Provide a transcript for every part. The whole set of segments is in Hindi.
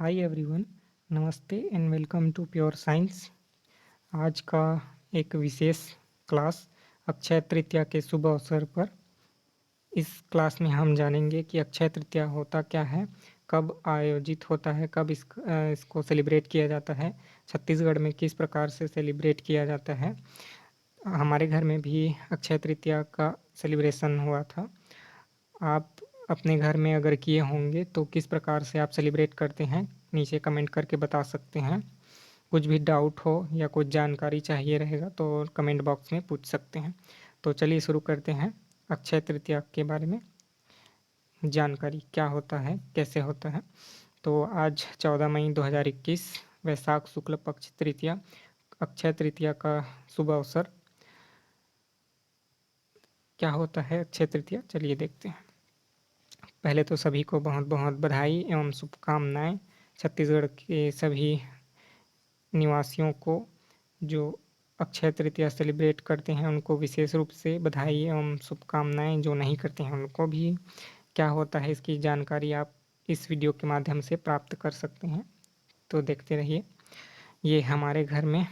हाय एवरीवन, नमस्ते and welcome to pure science. आज का एक विशेष क्लास अक्षय तृतीया के शुभ अवसर पर। इस क्लास में हम जानेंगे कि अक्षय तृतीया होता क्या है, कब आयोजित होता है, कब इसको सेलिब्रेट किया जाता है, छत्तीसगढ़ में किस प्रकार से सेलिब्रेट किया जाता है। हमारे घर में भी अक्षय तृतीया का सेलिब्रेशन हुआ था। आप अपने घर में अगर किए होंगे तो किस प्रकार से आप सेलिब्रेट करते हैं, नीचे कमेंट करके बता सकते हैं। कुछ भी डाउट हो या कुछ जानकारी चाहिए रहेगा तो कमेंट बॉक्स में पूछ सकते हैं। तो चलिए शुरू करते हैं अक्षय तृतीया के बारे में जानकारी, क्या होता है, कैसे होता है। तो आज 14 मई 2021 वैशाख शुक्ल पक्ष तृतीया, अक्षय तृतीया का शुभ अवसर। क्या होता है अक्षय तृतीया, चलिए देखते हैं। पहले तो सभी को बहुत बहुत बधाई एवं शुभकामनाएं। छत्तीसगढ़ के सभी निवासियों को जो अक्षय तृतीया सेलिब्रेट करते हैं उनको विशेष रूप से बधाई एवं शुभकामनाएं। जो नहीं करते हैं उनको भी। क्या होता है इसकी जानकारी आप इस वीडियो के माध्यम से प्राप्त कर सकते हैं, तो देखते रहिए। ये हमारे घर में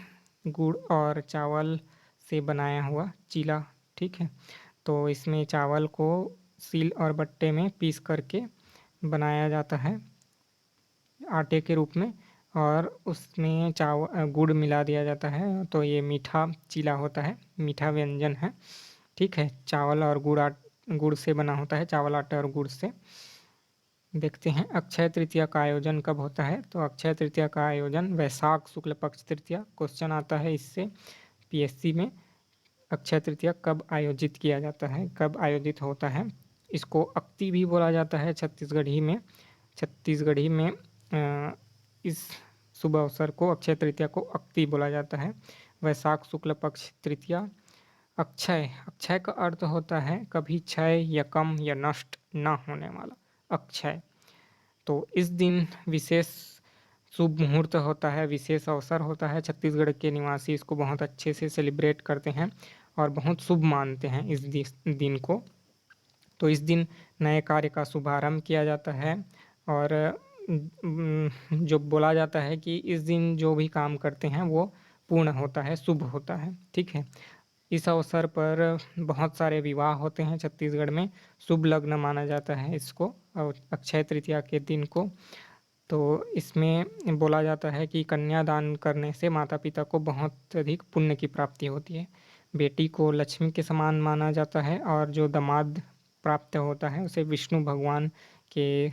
गुड़ और चावल से बनाया हुआ चीला, ठीक है। तो इसमें चावल को सील और बट्टे में पीस करके बनाया जाता है आटे के रूप में, और उसमें गुड़ मिला दिया जाता है। तो ये मीठा चीला होता है, मीठा व्यंजन है, ठीक है। चावल और गुड़ से बना होता है, चावल आटे और गुड़ से। देखते हैं अक्षय तृतीया का आयोजन कब होता है। तो अक्षय तृतीया का आयोजन वैशाख शुक्ल पक्ष तृतीया, क्वेश्चन आता है इससे पीएससी में। अक्षय तृतीया कब आयोजित किया जाता है, कब आयोजित होता है। इसको अक्ति भी बोला जाता है छत्तीसगढ़ी में इस शुभ अवसर को, अक्षय तृतीया को अक्ति बोला जाता है। वैशाख शुक्ल पक्ष तृतीया। अक्षय, अक्षय का अर्थ होता है कभी क्षय या कम या नष्ट ना होने वाला, अक्षय। तो इस दिन विशेष शुभ मुहूर्त होता है, विशेष अवसर होता है। छत्तीसगढ़ के निवासी इसको बहुत अच्छे से सेलिब्रेट करते हैं और बहुत शुभ मानते हैं इस दिन को। तो इस दिन नए कार्य का शुभारंभ किया जाता है, और जो बोला जाता है कि इस दिन जो भी काम करते हैं वो पूर्ण होता है, शुभ होता है, ठीक है। इस अवसर पर बहुत सारे विवाह होते हैं छत्तीसगढ़ में। शुभ लग्न माना जाता है इसको, और अक्षय तृतीया के दिन को। तो इसमें बोला जाता है कि कन्यादान करने से माता पिता को बहुत अधिक पुण्य की प्राप्ति होती है। बेटी को लक्ष्मी के समान माना जाता है, और जो दामाद प्राप्त होता है उसे विष्णु भगवान के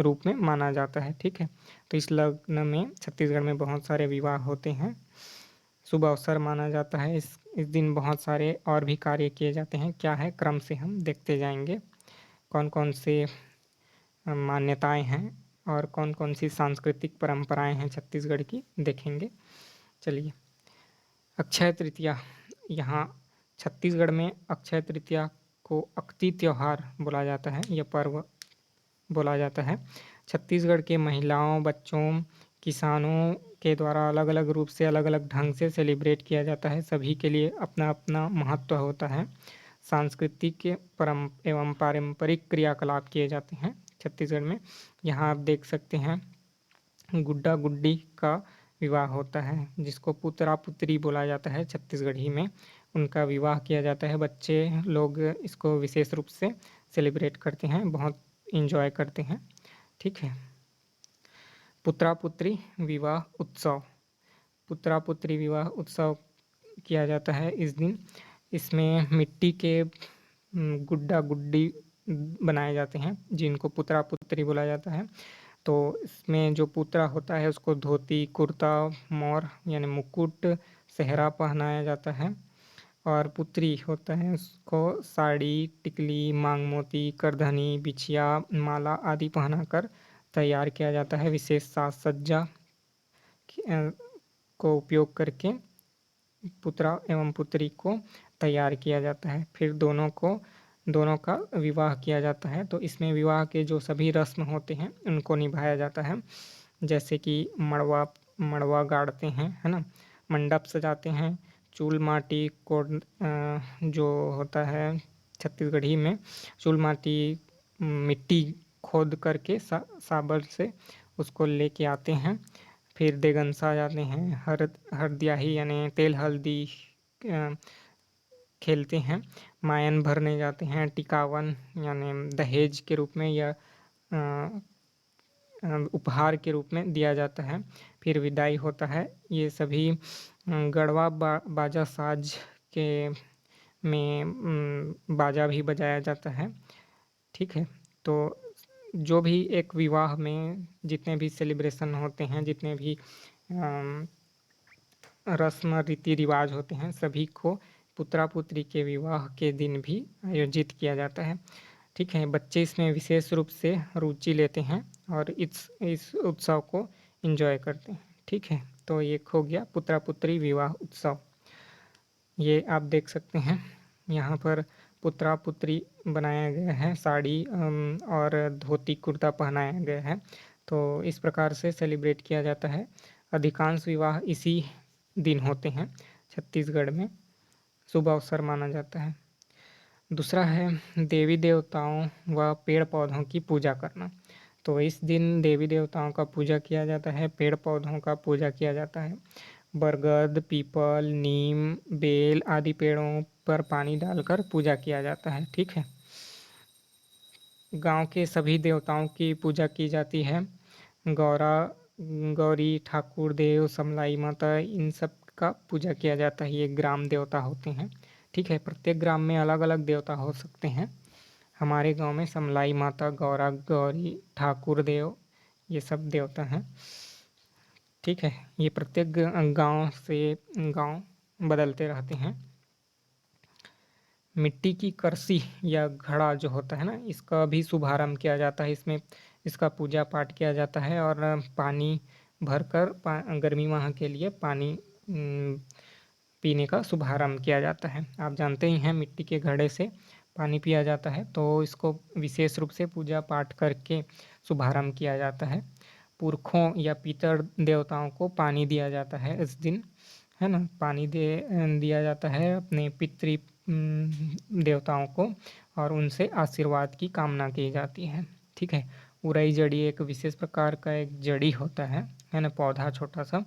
रूप में माना जाता है, ठीक है। तो इस लग्न में छत्तीसगढ़ में बहुत सारे विवाह होते हैं, शुभ अवसर माना जाता है। इस दिन बहुत सारे और भी कार्य किए जाते हैं। क्या है, क्रम से हम देखते जाएंगे कौन कौन से मान्यताएं हैं और कौन कौन सी सांस्कृतिक परंपराएं हैं छत्तीसगढ़ की, देखेंगे। चलिए, अक्षय तृतीया। यहाँ छत्तीसगढ़ में अक्षय तृतीया को अक्ति त्योहार बोला जाता है, यह पर्व बोला जाता है। छत्तीसगढ़ के महिलाओं, बच्चों, किसानों के द्वारा अलग अलग रूप से, अलग अलग ढंग से सेलिब्रेट किया जाता है। सभी के लिए अपना अपना महत्व होता है। सांस्कृतिक एवं पारंपरिक क्रियाकलाप किए जाते हैं छत्तीसगढ़ में। यहाँ आप देख सकते हैं गुड्डा गुड्डी का विवाह होता है, जिसको पुत्रा पुत्री बोला जाता है छत्तीसगढ़ी में। उनका विवाह किया जाता है। बच्चे लोग इसको विशेष रूप से सेलिब्रेट करते हैं, बहुत इंजॉय करते हैं, ठीक है। पुत्रा पुत्री विवाह उत्सव, पुत्रा पुत्री विवाह उत्सव किया जाता है इस दिन। इसमें मिट्टी के गुड्डा गुड्डी बनाए जाते हैं, जिनको पुत्रा पुत्री बोला जाता है। तो इसमें जो पुत्रा होता है उसको धोती, कुर्ता, मोर यानी मुकुट, सेहरा पहनाया जाता है, और पुत्री होता है उसको साड़ी, टिकली, मांग मोती, करधनी, बिछिया, माला आदि पहनाकर तैयार किया जाता है। विशेष साज सज्जा को उपयोग करके पुत्रा एवं पुत्री को तैयार किया जाता है। फिर दोनों का विवाह किया जाता है। तो इसमें विवाह के जो सभी रस्म होते हैं उनको निभाया जाता है, जैसे कि मड़वा गाड़ते हैं, है ना, मंडप सजाते हैं, चूल माटी को जो होता है छत्तीसगढ़ी में, चूल माटी मिट्टी खोद करके साबर से उसको लेके आते हैं। फिर देगनसा जाते हैं, हरदियाही यानी तेल हल्दी अ, खेलते हैं, मायन भरने जाते हैं, टिकावन यानी दहेज के रूप में या उपहार के रूप में दिया जाता है। फिर विदाई होता है। ये सभी गढ़वा बाजा साज के में बाजा भी बजाया जाता है। ठीक है। तो जो भी एक विवाह में जितने भी सेलिब्रेशन होते हैं, जितने भी रस्म रीति रिवाज होते हैं, सभी को पुत्रा पुत्री के विवाह के दिन भी आयोजित किया जाता है। ठीक है। बच्चे इसमें विशेष रूप से रुचि लेते हैं और इस उत्सव को एंजॉय करते हैं। ठीक है। तो ये हो गया पुत्रा पुत्री विवाह उत्सव। ये आप देख सकते हैं यहाँ पर पुत्रा पुत्री बनाया गया है, साड़ी और धोती कुर्ता पहनाया गया है। तो इस प्रकार से सेलिब्रेट किया जाता है। अधिकांश विवाह इसी दिन होते हैं छत्तीसगढ़ में, शुभ अवसर माना जाता है। दूसरा है देवी देवताओं व पेड़ पौधों की पूजा करना। तो इस दिन देवी देवताओं का पूजा किया जाता है, पेड़ पौधों का पूजा किया जाता है। बरगद, पीपल, नीम, बेल आदि पेड़ों पर पानी डालकर पूजा किया जाता है। ठीक है। गांव के सभी देवताओं की पूजा की जाती है। गौरा गौरी, ठाकुर देव, समलाई माता, इन सब का पूजा किया जाता है। ये ग्राम देवता होते हैं। ठीक है। प्रत्येक ग्राम में अलग अलग देवता हो सकते हैं। हमारे गांव में समलाई माता, गौरा गौरी, ठाकुर देव, ये सब देवता हैं। ठीक है। ये प्रत्येक गांव से गांव बदलते रहते हैं। मिट्टी की करसी या घड़ा जो होता है ना, इसका भी शुभारंभ किया जाता है। इसमें इसका पूजा पाठ किया जाता है और पानी भरकर गर्मी माह के लिए पानी पीने का शुभारंभ किया जाता है। आप जानते ही हैं मिट्टी के घड़े से पानी पिया जाता है, तो इसको विशेष रूप से पूजा पाठ करके शुभारंभ किया जाता है। पुरखों या पितर देवताओं को पानी दिया जाता है इस दिन, है ना। पानी दिया जाता है अपने पितृ देवताओं को और उनसे आशीर्वाद की कामना की जाती है। ठीक है। उरई जड़ी एक विशेष प्रकार का एक जड़ी होता है ना, पौधा छोटा सा।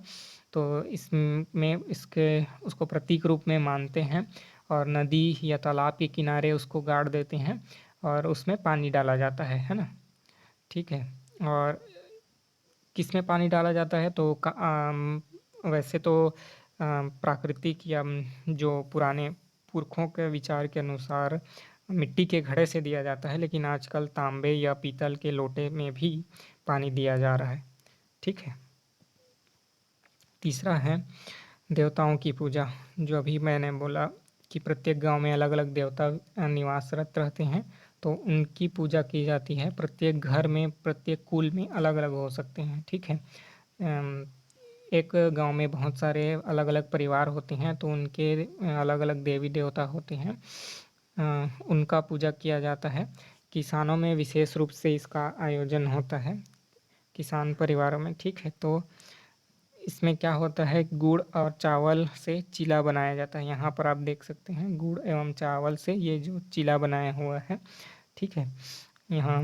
तो इसमें इसके उसको प्रतीक रूप में मानते हैं और नदी या तालाब के किनारे उसको गाड़ देते हैं और उसमें पानी डाला जाता है ना। ठीक है। और किसमें पानी डाला जाता है तो वैसे तो प्राकृतिक या जो पुराने पुरखों के विचार के अनुसार मिट्टी के घड़े से दिया जाता है, लेकिन आजकल तांबे या पीतल के लोटे में भी पानी दिया जा रहा है। ठीक है। तीसरा है देवताओं की पूजा। जो अभी मैंने बोला कि प्रत्येक गांव में अलग अलग देवता निवासरत रहते हैं, तो उनकी पूजा की जाती है। प्रत्येक घर में, प्रत्येक कुल में अलग अलग हो सकते हैं। ठीक है। एक गांव में बहुत सारे अलग अलग परिवार होते हैं, तो उनके अलग अलग देवी देवता होते हैं, उनका पूजा किया जाता है। किसानों में विशेष रूप से इसका आयोजन होता है, किसान परिवारों में। ठीक है। तो इसमें क्या होता है, गुड़ और चावल से चीला बनाया जाता है। यहाँ पर आप देख सकते हैं गुड़ एवं चावल से ये जो चीला बनाया हुआ है। ठीक है। यहाँ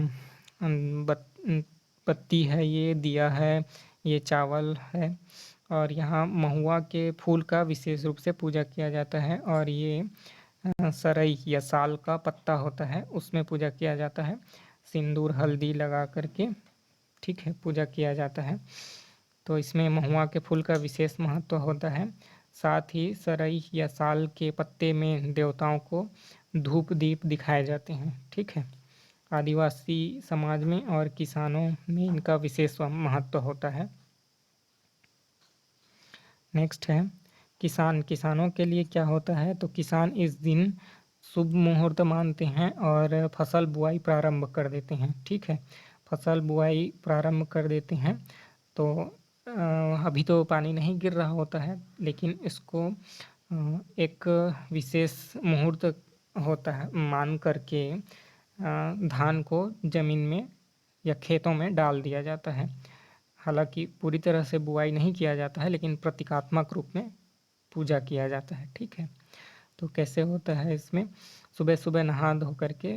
पत्ती है, ये दिया है, ये चावल है और यहाँ महुआ के फूल का विशेष रूप से पूजा किया जाता है। और ये सरई या साल का पत्ता होता है, उसमें पूजा किया जाता है। सिंदूर हल्दी लगा करके, ठीक है, पूजा किया जाता है। तो इसमें महुआ के फूल का विशेष महत्व होता है। साथ ही सरई या साल के पत्ते में देवताओं को धूप दीप दिखाए जाते हैं। ठीक है। आदिवासी समाज में और किसानों में इनका विशेष महत्व होता है। नेक्स्ट है किसानों के लिए क्या होता है, तो किसान इस दिन शुभ मुहूर्त मानते हैं और फसल बुआई प्रारंभ कर देते हैं। ठीक है। फसल बुआई प्रारंभ कर देते हैं। तो अभी तो पानी नहीं गिर रहा होता है, लेकिन इसको एक विशेष मुहूर्त होता है मान करके धान को जमीन में या खेतों में डाल दिया जाता है। हालांकि पूरी तरह से बुआई नहीं किया जाता है, लेकिन प्रतीकात्मक रूप में पूजा किया जाता है। ठीक है। तो कैसे होता है, इसमें सुबह सुबह नहा धो करके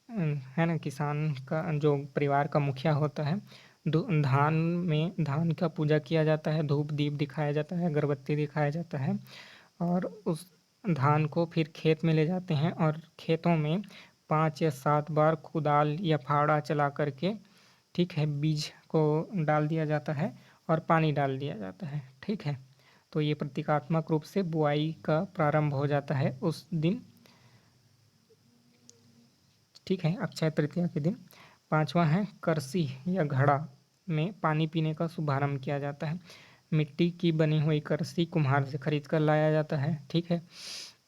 है ना, किसान का जो परिवार का मुखिया होता है, धान का पूजा किया जाता है, धूप दीप दिखाया जाता है, अगरबत्ती दिखाया जाता है और उस धान को फिर खेत में ले जाते हैं और खेतों में 5 या 7 बार कुदाल या फावड़ा चला करके, ठीक है, बीज को डाल दिया जाता है और पानी डाल दिया जाता है, ठीक है। तो ये प्रतीकात्मक रूप से बुआई का प्रारंभ हो जाता है उस दिन, ठीक है, अक्षय तृतीया के दिन। 5वां है करसी या घड़ा में पानी पीने का शुभारंभ किया जाता है। मिट्टी की बनी हुई करसी कुम्हार से खरीद कर लाया जाता है, ठीक है,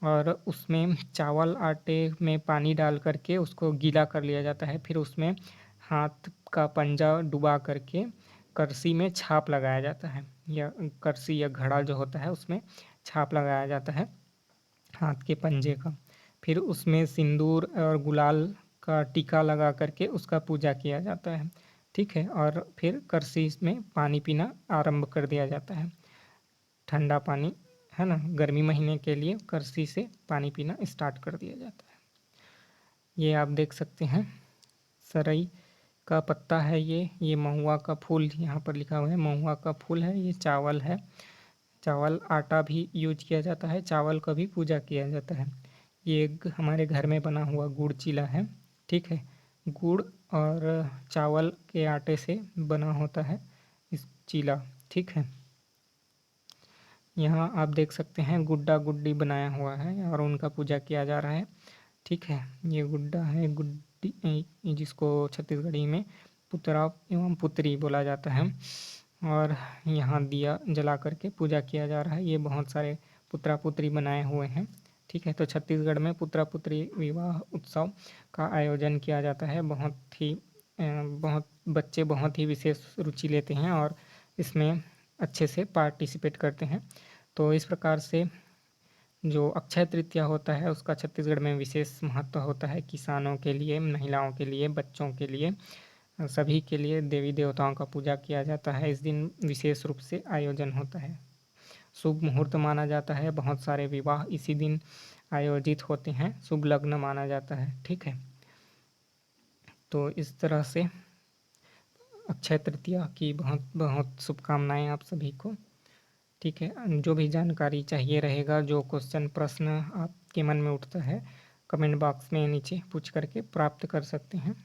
और उसमें चावल आटे में पानी डाल करके उसको गीला कर लिया जाता है। फिर उसमें हाथ का पंजा डुबा करके करसी में छाप लगाया जाता है, या करसी या घड़ा जो होता है उसमें छाप लगाया जाता है हाथ के पंजे का। फिर उसमें सिंदूर और गुलाल का टीका लगा करके उसका पूजा किया जाता है, ठीक है, और फिर करसी में पानी पीना आरंभ कर दिया जाता है, ठंडा पानी, है ना, गर्मी महीने के लिए करसी से पानी पीना स्टार्ट कर दिया जाता है। ये आप देख सकते हैं सरई का पत्ता है, ये महुआ का फूल यहाँ पर लिखा हुआ है, महुआ का फूल है, ये चावल है, चावल आटा भी यूज किया जाता है, चावल का भी पूजा किया जाता है। ये हमारे घर में बना हुआ गुड़ चीला है, ठीक है, गुड़ और चावल के आटे से बना होता है इस चीला, ठीक है। यहाँ आप देख सकते हैं गुड्डा गुड्डी बनाया हुआ है और उनका पूजा किया जा रहा है, ठीक है। ये गुड्डा है, गुड्डी जिसको छत्तीसगढ़ी में पुतरा एवं पुत्री बोला जाता है, और यहाँ दिया जला करके पूजा किया जा रहा है। ये बहुत सारे पुत्रा पुत्री बनाए हुए हैं, ठीक है। तो छत्तीसगढ़ में पुत्रा पुत्री विवाह उत्सव का आयोजन किया जाता है, बहुत बच्चे बहुत ही विशेष रुचि लेते हैं और इसमें अच्छे से पार्टिसिपेट करते हैं। तो इस प्रकार से जो अक्षय तृतीया होता है उसका छत्तीसगढ़ में विशेष महत्व होता है, किसानों के लिए, महिलाओं के लिए, बच्चों के लिए, सभी के लिए देवी देवताओं का पूजा किया जाता है। इस दिन विशेष रूप से आयोजन होता है, शुभ मुहूर्त माना जाता है, बहुत सारे विवाह इसी दिन आयोजित होते हैं, शुभ लग्न माना जाता है, ठीक है। तो इस तरह से अक्षय तृतीया की बहुत बहुत शुभकामनाएं आप सभी को, ठीक है। जो भी जानकारी चाहिए रहेगा, जो क्वेश्चन प्रश्न आपके मन में उठता है, कमेंट बॉक्स में नीचे पूछ करके प्राप्त कर सकते हैं।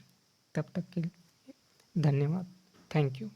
तब तक के लिए धन्यवाद, थैंक यू।